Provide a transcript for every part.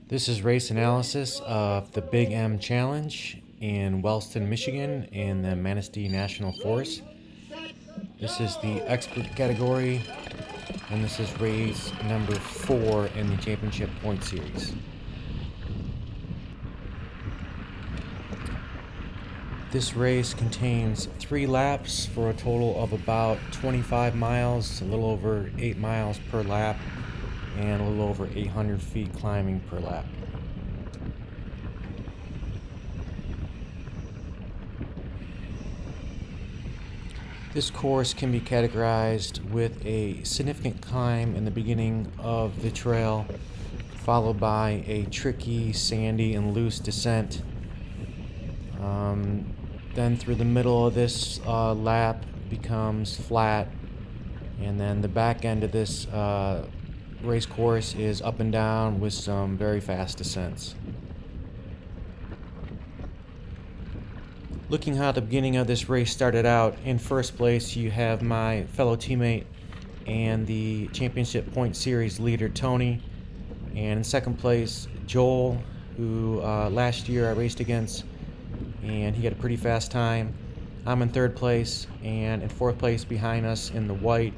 This is race analysis of the BigM Challenge in Wellston, Michigan in the Manistee National Forest. This is the expert category, and this is race number 4 in the championship point series. This race contains 3 laps for a total of about 25 miles, a little over 8 miles per lap, and a little over 800 feet climbing per lap. This course can be categorized with a significant climb in the beginning of the trail, followed by a tricky, sandy, and loose descent. Then through the middle of this lap becomes flat, and then the back end of this race course is up and down with some very fast descents. Looking how the beginning of this race started out, in first place you have my fellow teammate and the championship point series leader Tony, and in second place Joel, who last year I raced against, and he had a pretty fast time. I'm in third place, and in fourth place behind us in the white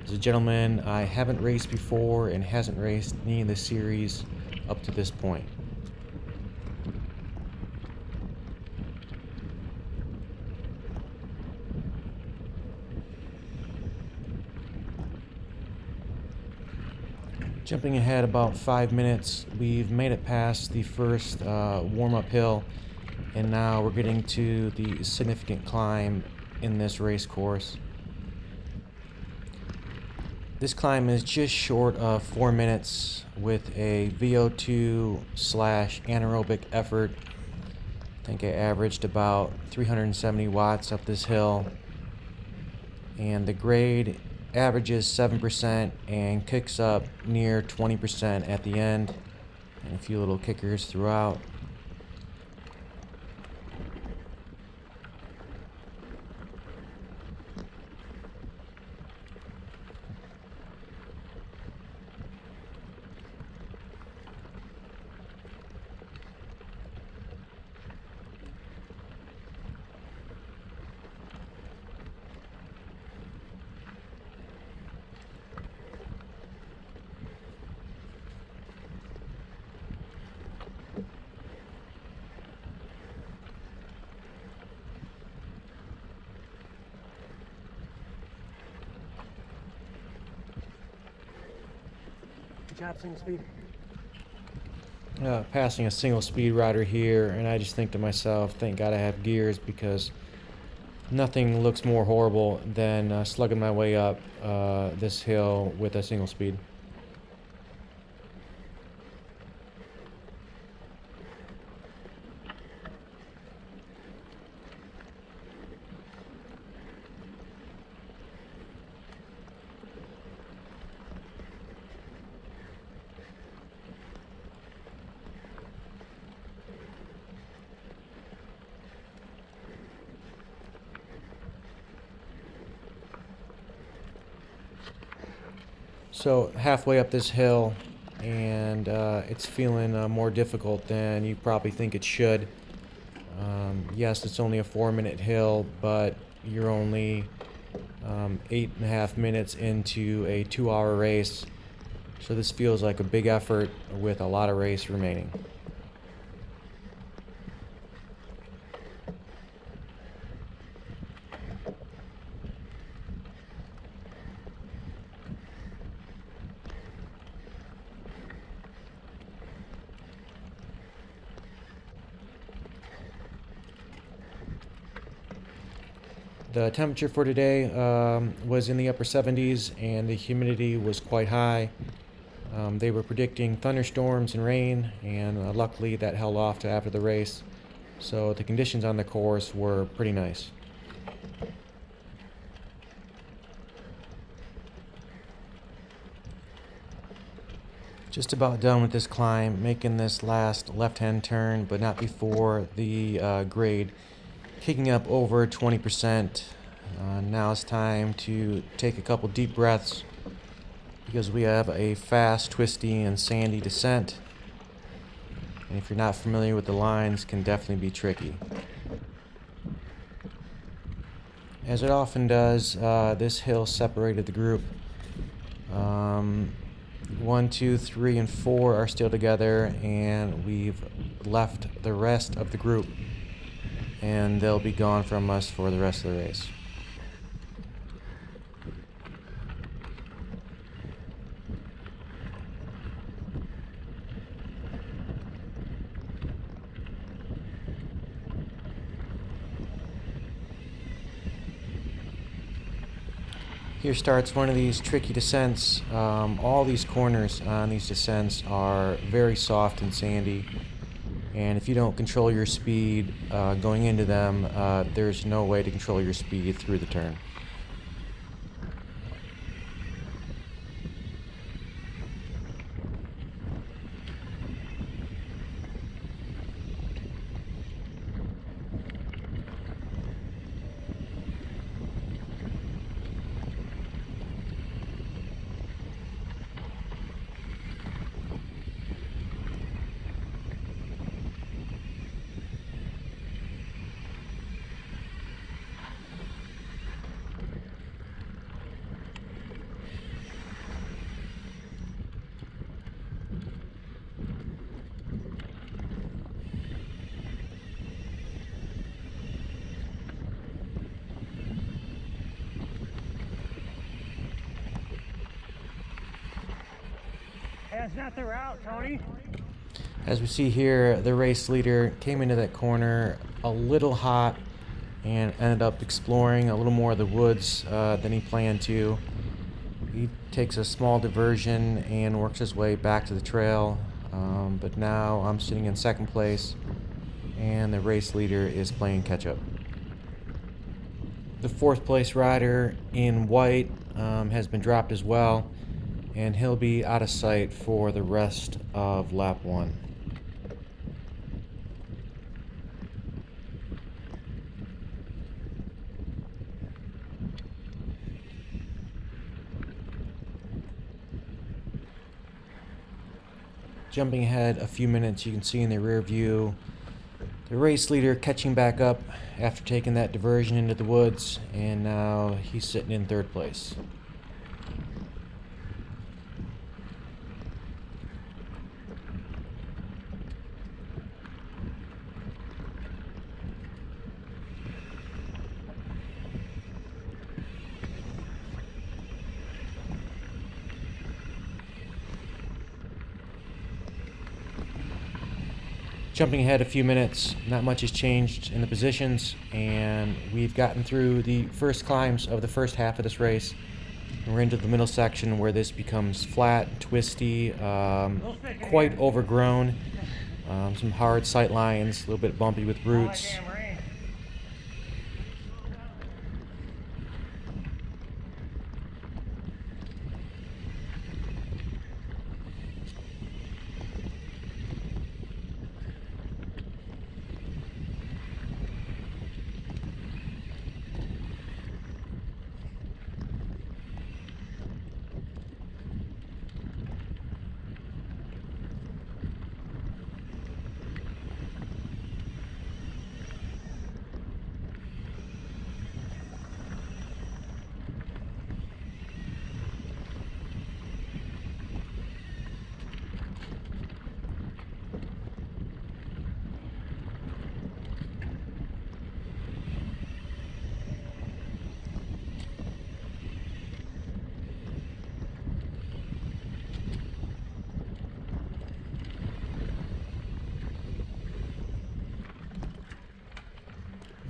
is a gentleman I haven't raced before and hasn't raced any of the series up to this point. Jumping ahead about 5 minutes, we've made it past the first warm-up hill, and now we're getting to the significant climb in this race course. This climb is just short of 4 minutes with a VO2 / anaerobic effort. I think I averaged about 370 watts up this hill, and the grade averages 7% and kicks up near 20% at the end, and a few little kickers throughout. Good job, single speed. Passing a single speed rider here, and I just think to myself, thank God I have gears, because nothing looks more horrible than slugging my way up this hill with a single speed. So halfway up this hill, and it's feeling more difficult than you probably think it should. Yes, it's only a 4-minute hill, but you're only 8.5 minutes into a 2-hour race, so this feels like a big effort with a lot of race remaining. The temperature for today was in the upper 70s, and the humidity was quite high. They were predicting thunderstorms and rain, and luckily that held off to after the race. So the conditions on the course were pretty nice. Just about done with this climb, making this last left-hand turn, but not before the grade kicking up over 20%. Now it's time to take a couple deep breaths because we have a fast, twisty, and sandy descent. And if you're not familiar with the lines, can definitely be tricky. As it often does, this hill separated the group. 1, 2, 3, and 4 are still together, and we've left the rest of the group, and they'll be gone from us for the rest of the race. Here starts one of these tricky descents. All these corners on these descents are very soft and sandy, and if you don't control your speed going into them, there's no way to control your speed through the turn. That's not the route, Tony. As we see here, the race leader came into that corner a little hot and ended up exploring a little more of the woods than he planned to. He takes a small diversion and works his way back to the trail, but now I'm sitting in second place and the race leader is playing catch up. The fourth place rider in white has been dropped as well, and he'll be out of sight for the rest of lap 1. Jumping ahead a few minutes, you can see in the rear view the race leader catching back up after taking that diversion into the woods, and now he's sitting in third place. Jumping ahead a few minutes, not much has changed in the positions, and we've gotten through the first climbs of the first half of this race. And we're into the middle section where this becomes flat, twisty, quite overgrown, some hard sight lines, a little bit bumpy with roots.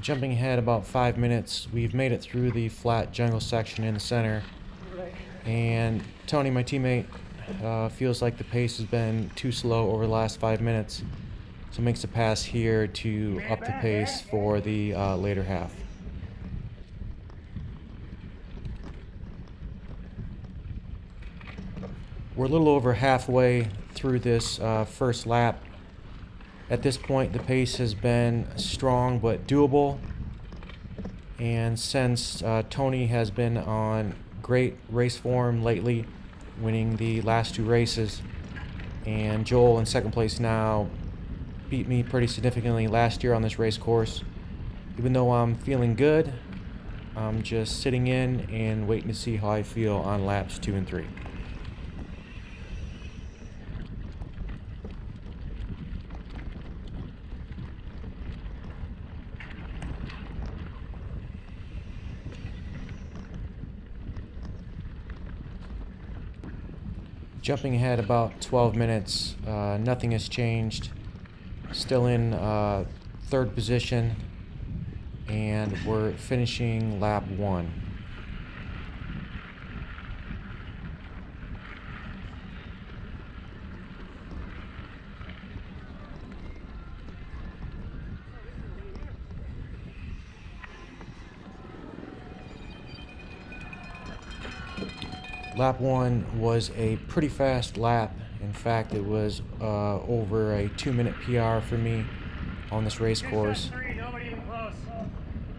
Jumping ahead about 5 minutes, we've made it through the flat jungle section in the center, and Tony, my teammate, feels like the pace has been too slow over the last 5 minutes, so makes a pass here to up the pace for the later half. We're a little over halfway through this first lap. At this point, the pace has been strong but doable, and since Tony has been on great race form lately, winning the last 2 races. And Joel in second place now beat me pretty significantly last year on this race course. Even though I'm feeling good, I'm just sitting in and waiting to see how I feel on laps 2 and 3. Jumping ahead about 12 minutes, nothing has changed. Still in 3rd position, and we're finishing lap 1. Lap 1 was a pretty fast lap. In fact, it was over a 2-minute PR for me on this race course. Nobody even close.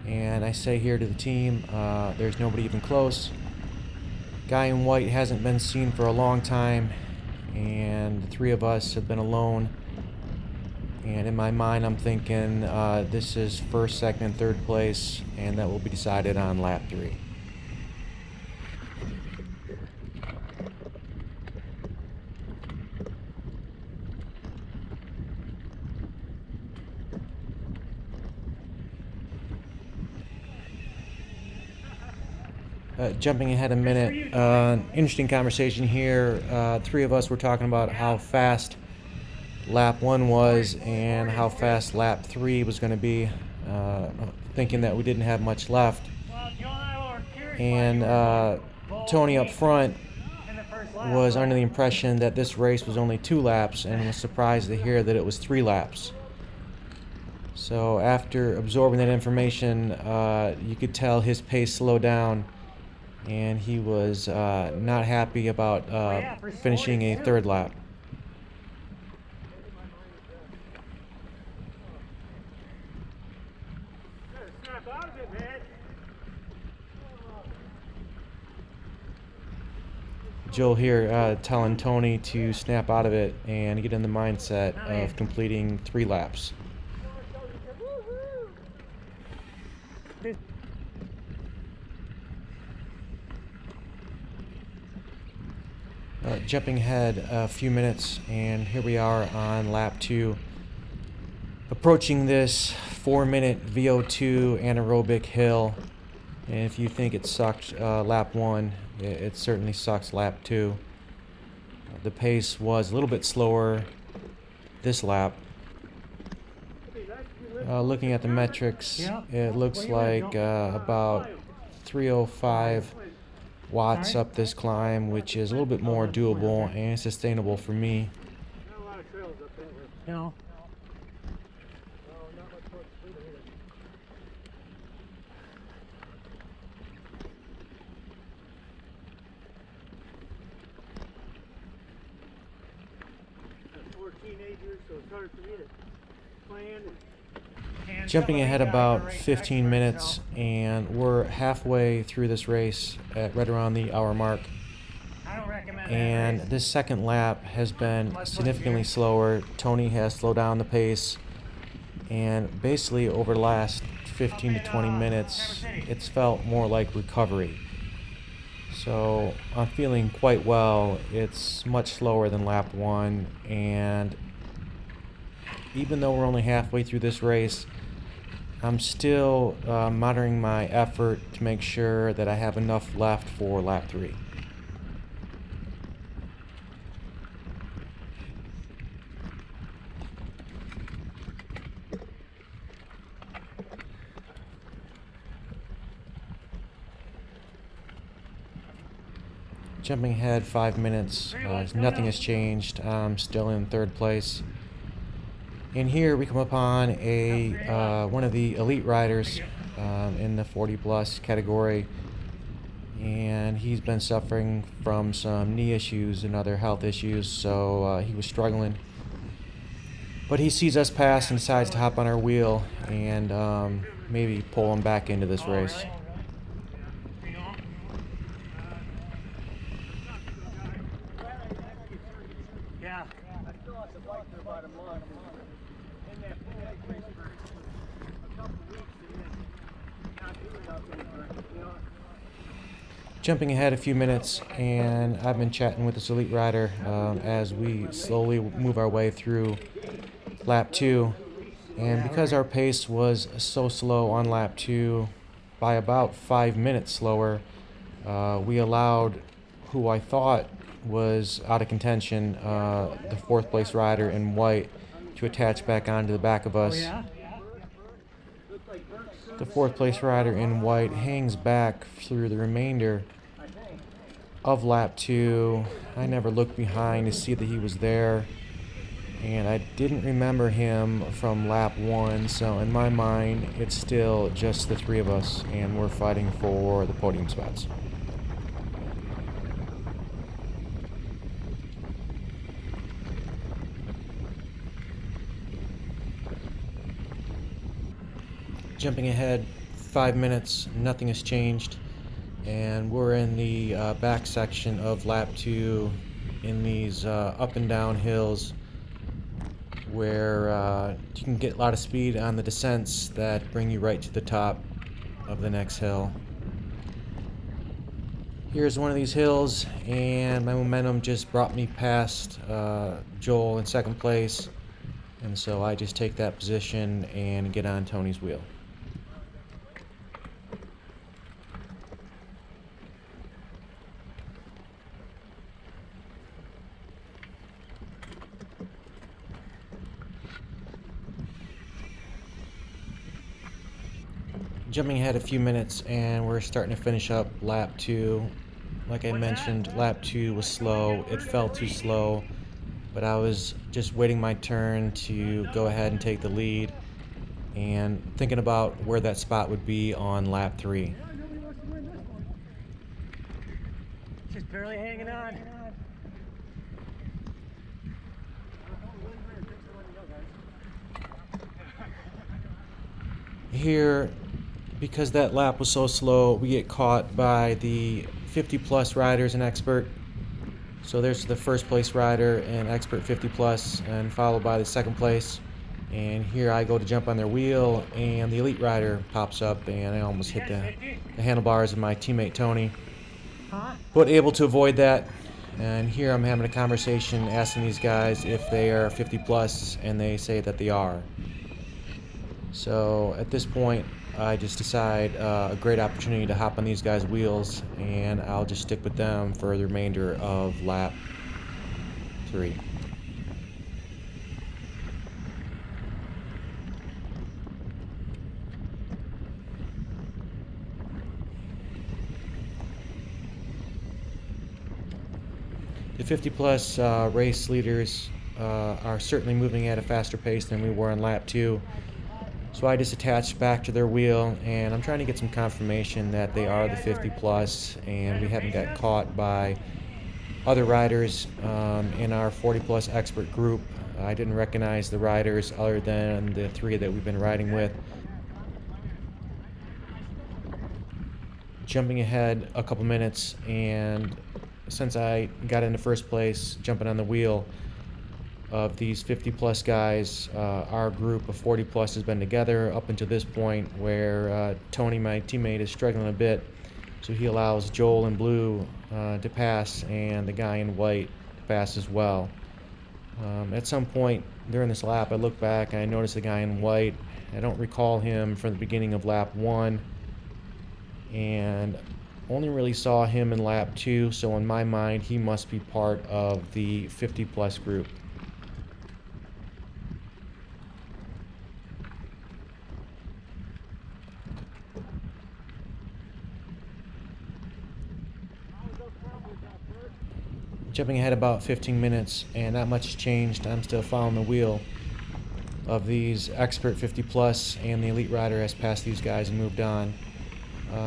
And I say here to the team, there's nobody even close. Guy in white hasn't been seen for a long time, and the 3 of us have been alone. And in my mind, I'm thinking this is 1st, 2nd, and 3rd place, and that will be decided on lap 3. Jumping ahead a minute, interesting conversation here. 3 of us were talking about how fast lap 1 was and how fast lap 3 was going to be, thinking that we didn't have much left. And Tony up front was under the impression that this race was only 2 laps and was surprised to hear that it was 3 laps. So after absorbing that information, you could tell his pace slowed down, and he was not happy about finishing a 3rd lap. Joel here telling Tony to snap out of it and get in the mindset of completing 3 laps. Jumping ahead a few minutes, and here we are on lap 2, approaching this 4-minute VO2 anaerobic hill. And if you think it sucked lap 1, it certainly sucks lap 2. The pace was a little bit slower this lap. Looking at the metrics, it looks like about 305 watts up this climb, which is a little bit more doable and sustainable for me. No. Jumping ahead about 15 minutes, and we're halfway through this race at right around the hour mark. And this 2nd lap has been significantly slower. Tony has slowed down the pace, and basically over the last 15 to 20 minutes, it's felt more like recovery. So I'm feeling quite well. It's much slower than lap 1, and even though we're only halfway through this race, I'm still monitoring my effort to make sure that I have enough left for lap 3. Jumping ahead 5 minutes, nothing has changed. I'm still in 3rd place. And here we come upon a one of the elite riders in the 40 plus category, and he's been suffering from some knee issues and other health issues, so he was struggling. But he sees us pass and decides to hop on our wheel and maybe pull him back into this race. still have to bike for about a month. In that place for a couple weeks and then not doing nothing for, Jumping ahead a few minutes, and I've been chatting with this elite rider as we slowly move our way through lap 2. And because our pace was so slow on lap 2, by about 5 minutes slower, we allowed who I thought was out of contention, the 4th place rider in white, to attach back onto the back of us. The 4th place rider in white hangs back through the remainder of lap 2. I never looked behind to see that he was there, and I didn't remember him from lap 1, so in my mind it's still just the 3 of us, and we're fighting for the podium spots. Jumping ahead 5 minutes, nothing has changed, and we're in the back section of lap 2 in these up and down hills where you can get a lot of speed on the descents that bring you right to the top of the next hill. Here's one of these hills, and my momentum just brought me past Joel in 2nd place, and so I just take that position and get on Tony's wheel. Jumping ahead a few minutes, and we're starting to finish up lap 2. Like I mentioned, lap 2 was slow. It felt too slow, but I was just waiting my turn to go ahead and take the lead and thinking about where that spot would be on lap 3. just barely hanging on. Here, because that lap was so slow, we get caught by the 50 plus riders and expert. So there's the 1st place rider and expert 50 plus, and followed by the 2nd place. And here I go to jump on their wheel, and the elite rider pops up, and I almost hit the handlebars of my teammate Tony, but able to avoid that. And here I'm having a conversation asking these guys if they are 50 plus, and they say that they are. So at this point, I just decide a great opportunity to hop on these guys' wheels, and I'll just stick with them for the remainder of lap 3. The 50 plus race leaders are certainly moving at a faster pace than we were on lap 2. So I just attached back to their wheel, and I'm trying to get some confirmation that they are the 50 plus, and we haven't got caught by other riders in our 40 plus expert group. I didn't recognize the riders other than the 3 that we've been riding with. Jumping ahead a couple minutes, and since I got into 1st place, jumping on the wheel of these 50 plus guys, our group of 40 plus has been together up until this point, where Tony, my teammate, is struggling a bit, so he allows Joel in blue to pass, and the guy in white to pass as well. At some point during this lap, I look back and I notice the guy in white. I don't recall him from the beginning of lap 1, and only really saw him in lap 2, so in my mind he must be part of the 50 plus group. Jumping ahead about 15 minutes, and not much has changed. I'm still following the wheel of these expert 50 plus, and the elite rider has passed these guys and moved on.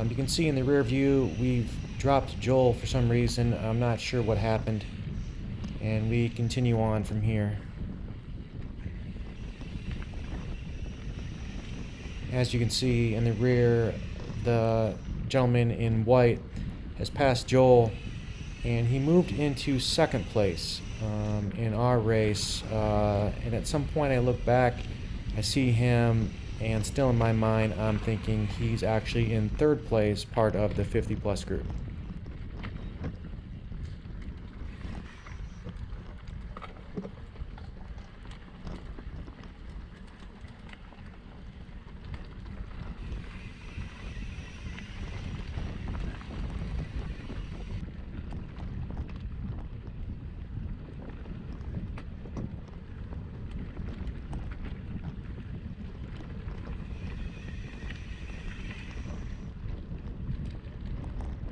You can see in the rear view we've dropped Joel for some reason. I'm not sure what happened, and we continue on from here. As you can see in the rear, the gentleman in white has passed Joel, and he moved into 2nd place. in our race, and at some point I look back, I see him, and still in my mind I'm thinking he's actually in third place, part of the 50 plus group.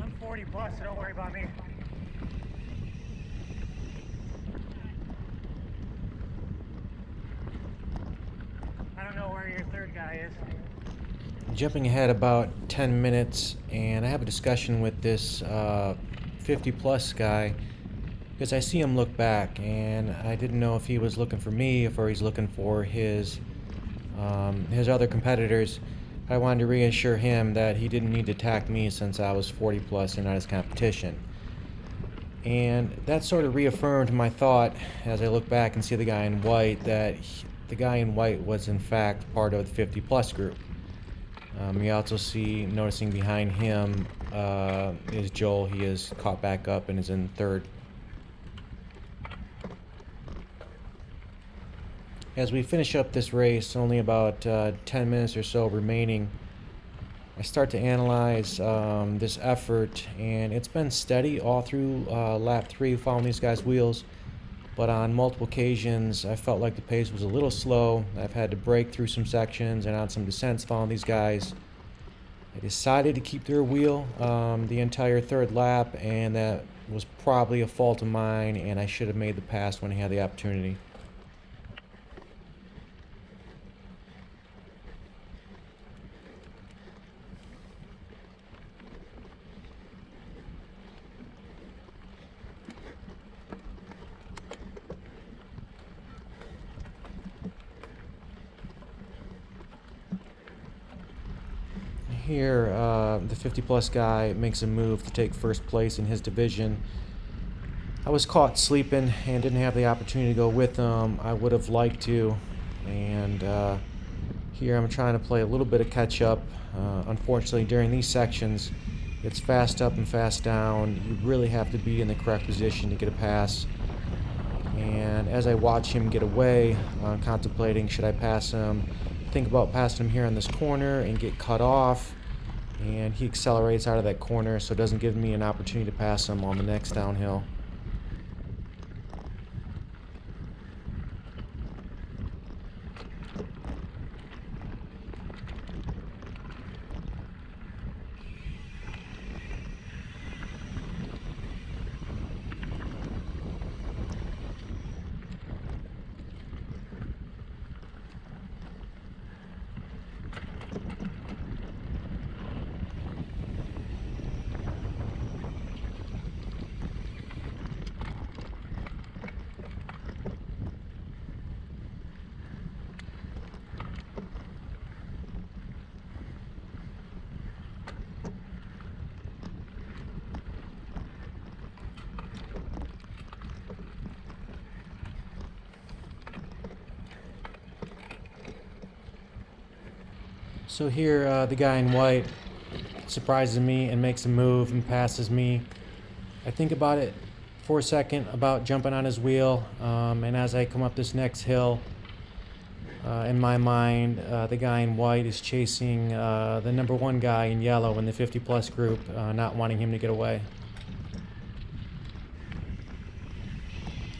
I'm 40 plus, so don't worry about me. I don't know where your third guy is. Jumping ahead about 10 minutes, and I have a discussion with this 50 plus guy because I see him look back, and I didn't know if he was looking for me or he's looking for his other competitors. I wanted to reassure him that he didn't need to attack me since I was 40 plus and not his competition. And that sort of reaffirmed my thought as I look back and see the guy in white that the guy in white was in fact part of the 50 plus group. You also see, noticing behind him is Joel. He is caught back up and is in third. As we finish up this race, only about 10 minutes or so remaining, I start to analyze this effort, and it's been steady all through lap 3 following these guys' wheels, but on multiple occasions I felt like the pace was a little slow. I've had to break through some sections and on some descents following these guys. I decided to keep their wheel the entire third lap, and that was probably a fault of mine, and I should have made the pass when I had the opportunity. Here, the 50 plus guy makes a move to take first place in his division. I was caught sleeping and didn't have the opportunity to go with him. I would have liked to, and here I'm trying to play a little bit of catch up. Unfortunately, during these sections, it's fast up and fast down. You really have to be in the correct position to get a pass. And as I watch him get away, contemplating should I pass him, think about passing him here on this corner and get cut off, and he accelerates out of that corner, so it doesn't give me an opportunity to pass him on the next downhill. So here, the guy in white surprises me and makes a move and passes me. I think about it for a second about jumping on his wheel, and as I come up this next hill, in my mind, the guy in white is chasing the number 1 guy in yellow in the 50 plus group, not wanting him to get away.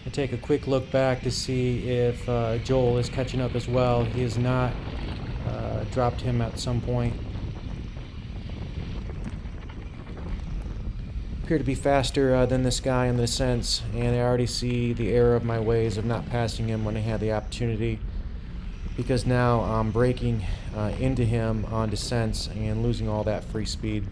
I take a quick look back to see if Joel is catching up as well. He is not. Dropped him at some point. Appear to be faster than this guy in this sense, and I already see the error of my ways of not passing him when I had the opportunity, because now I'm braking into him on descents and losing all that free speed.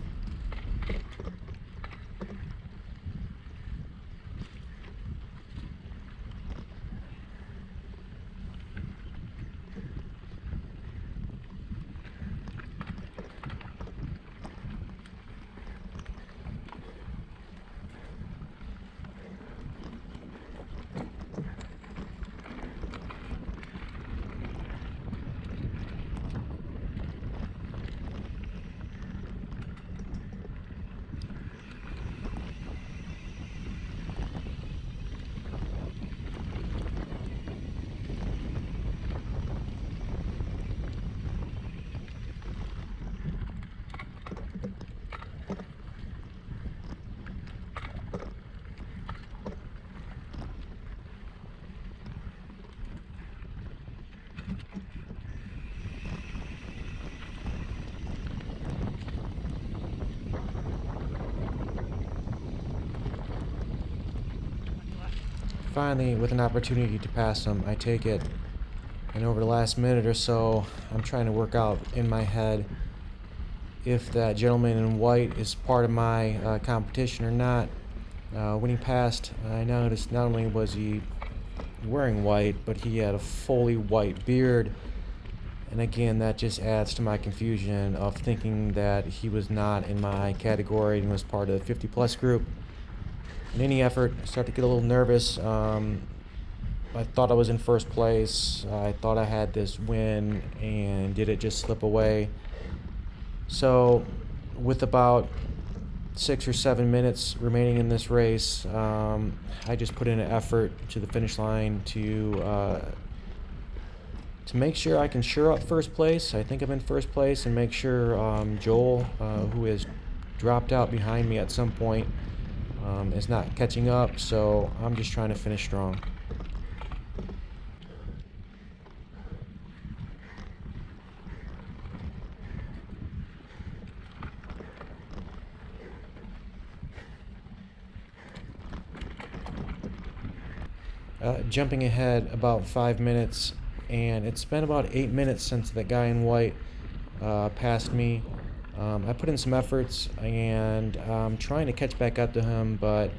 finally, with an opportunity to pass him, I take it. And over the last minute or so, I'm trying to work out in my head if that gentleman in white is part of my competition or not. When he passed, I noticed not only was he wearing white, but he had a fully white beard. And again, that just adds to my confusion of thinking that he was not in my category and was part of the 50 plus group. In any effort, I started to get a little nervous. I thought I was in first place. I thought I had this win, and did it just slip away? So, with about 6 or 7 minutes remaining in this race, I just put in an effort to the finish line to make sure I can shore up first place. I think I'm in first place, and make sure Joel, who has dropped out behind me at some point, is not catching up. So I'm just trying to finish strong. Jumping ahead about 5 minutes, and it's been about 8 minutes since that guy in white passed me. I put in some efforts, and I'm trying to catch back up to him, but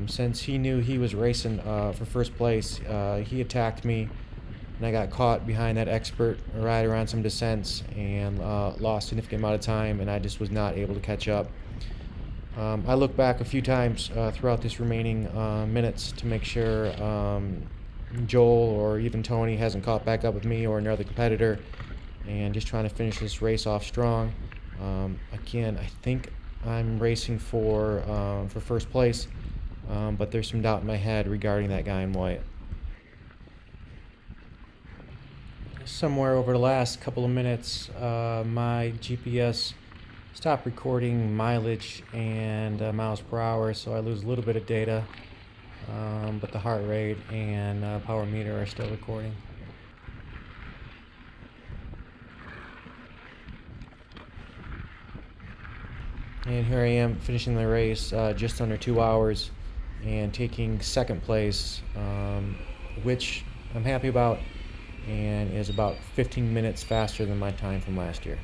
since he knew he was racing for first place, he attacked me, and I got caught behind that expert right around some descents, and lost a significant amount of time, and I just was not able to catch up. I look back a few times throughout this remaining minutes to make sure Joel or even Tony hasn't caught back up with me or another competitor, and just trying to finish this race off strong. Again, I think I'm racing for first place, but there's some doubt in my head regarding that guy in white. Somewhere over the last couple of minutes, my GPS stopped recording mileage and miles per hour, so I lose a little bit of data, but the heart rate and power meter are still recording. And here I am finishing the race just under 2 hours and taking second place, which I'm happy about, and is about 15 minutes faster than my time from last year.